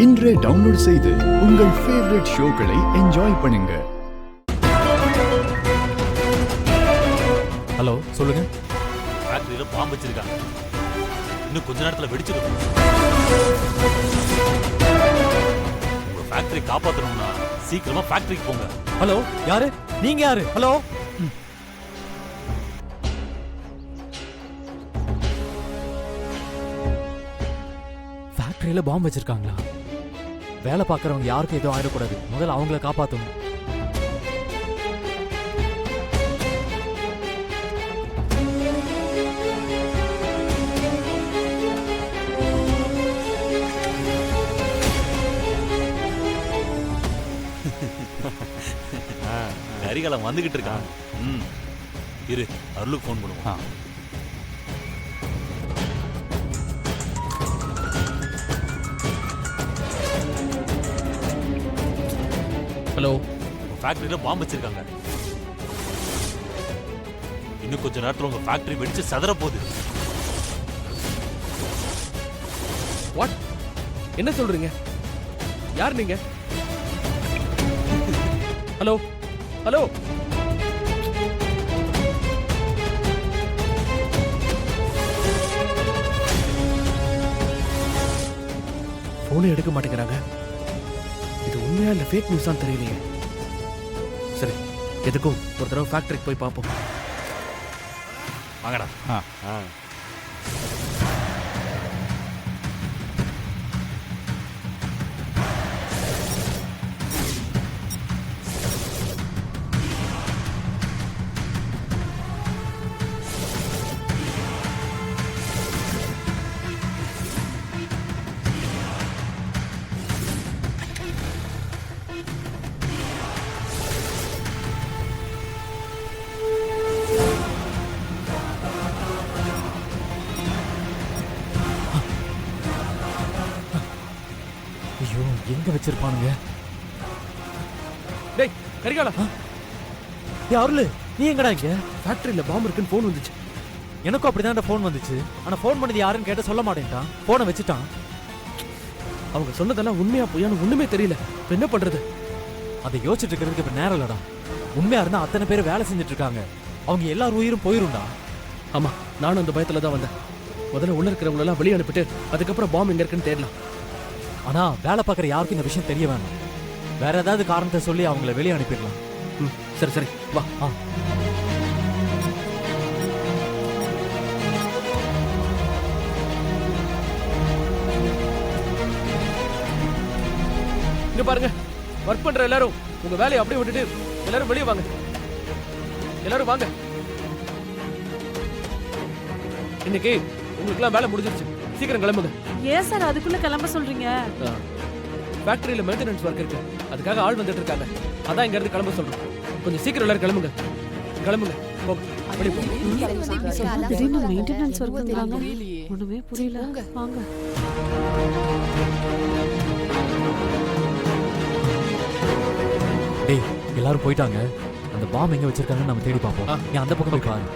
இன்றே டவுன்லோட் செய்து உங்கள் ஃபேவரட் ஷோக்களை என்ஜாய் பண்ணுங்க. ஹலோ, சொல்லுங்க. ஃபேக்டரியில பாம்பு வச்சிருக்காங்க. இன்னும் கொஞ்ச நேரத்துல வெடிச்சிடும். உங்க ஃபேக்டரி காப்பாத்தணும்னா சீக்கிரமா ஃபேக்டரிக்கு போங்க. ஹலோ, யாரு? நீங்க யாரு? ஹலோ. ஃபேக்டரியில பாம்பு வச்சிருக்காங்களா? வேலை பார்க்கறவங்க யாருக்கும் எதுவும் ஆயிடக்கூடாது. முதல்ல அவங்கள காப்பாத்தணும். கரிகாலம் வந்துகிட்டு இருக்கான். இரு, அருளுக்கு ஃபோன் பண்ணுவோம். ஹலோ, ஃபேக்டரியில பாம்பு வச்சிருக்காங்க. இன்னும் கொஞ்ச நேரத்துல உங்க ஃபேக்டரி வெடிச்சு சதற போகுது. வாட்? என்ன சொல்றீங்க? யார் நீங்க? ஹலோ ஹலோ, போனே எடுக்க மாட்டேங்கிறாங்க. இது உண்மையா இல்ல ஃபேக் நியூஸ் தான் தெரியலையே. சரி, எதுக்கும் ஒரு தடவை ஃபேக்டரிக்கு போய் பார்ப்போம். வாங்கடா. ஐயோ, எங்க வச்சிருப்பானுங்க? டேய் கரிகாலா, அருளு, நீ எங்கடா இங்க? ஃபேக்டரியில பாம்பு இருக்குன்னு போன் வந்துச்சு. எனக்கும் அப்படிதான் ஃபோன் வந்துச்சு. ஆனா ஃபோன் பண்ணது யாருன்னு கேட்ட சொல்ல மாட்டேன்ட்டான். போனை வச்சுட்டான். அவங்க சொன்னதெல்லாம் உண்மையா பொய்யான்னு ஒண்ணுமே தெரியல. இப்ப என்ன பண்றது? அதை யோசிச்சுட்டு இருக்கிறதுக்கு இப்ப நேரம் இல்லடா. உண்மையா இருந்தா அத்தனை பேர் வேலை செஞ்சுட்டு இருக்காங்க. அவங்க எல்லாரும் உயிரும் போயிரும்டா. ஆமா, நானும் அந்த பயத்துல தான் வந்தேன். முதல்ல உள்ள இருக்கிறவங்க எல்லாம் வெளியே அனுப்பிட்டு அதுக்கப்புறம் பாம்பு எங்க இருக்குன்னு தேடலாம். ஆனா வேலை பார்க்குற யாருக்கும் இந்த விஷயம் தெரிய வேணாம். வேற ஏதாவது காரணத்தை சொல்லி அவங்கள வெளியே அனுப்பிடலாம். சரி சரி, வா. இங்க பாருங்க, ஒர்க் பண்ற எல்லாரும் உங்க வேலையை அப்படியே விட்டுட்டு எல்லாரும் வெளியே வாங்க. எல்லாரும் வாங்க. இன்னைக்கு உங்களுக்குலாம் வேலை முடிஞ்சிருச்சு. சீக்கிரம் கிளம்புங்க. ஏன் சார் அதுக்குள்ள கிளம்ப சொல்றீங்க? ஃபேக்டரியில மெயின்டெனன்ஸ் ஒர்க் இருக்கு, அதுக்காக ஆள் வந்துட்டு இருக்காங்க. அதான் இங்க இருந்து கிளம்ப சொல்றோம். கொஞ்சம் சீக்கிரம் எல்லாரும் கிளம்புங்க. கிளம்புங்க, போங்க. வெளிய போங்க. திடீர்னு மெயின்டெனன்ஸ் ஒர்க்குங்கறாங்க. ஒண்ணுமே புரியல. வாங்க. டேய், எல்லாரும் போயிட்டாங்க. அந்த பாம்பு எங்க வச்சிருக்காங்கன்னு நம்ம தேடி பார்ப்போம். நீ அந்த பக்கம் போய் பாரு.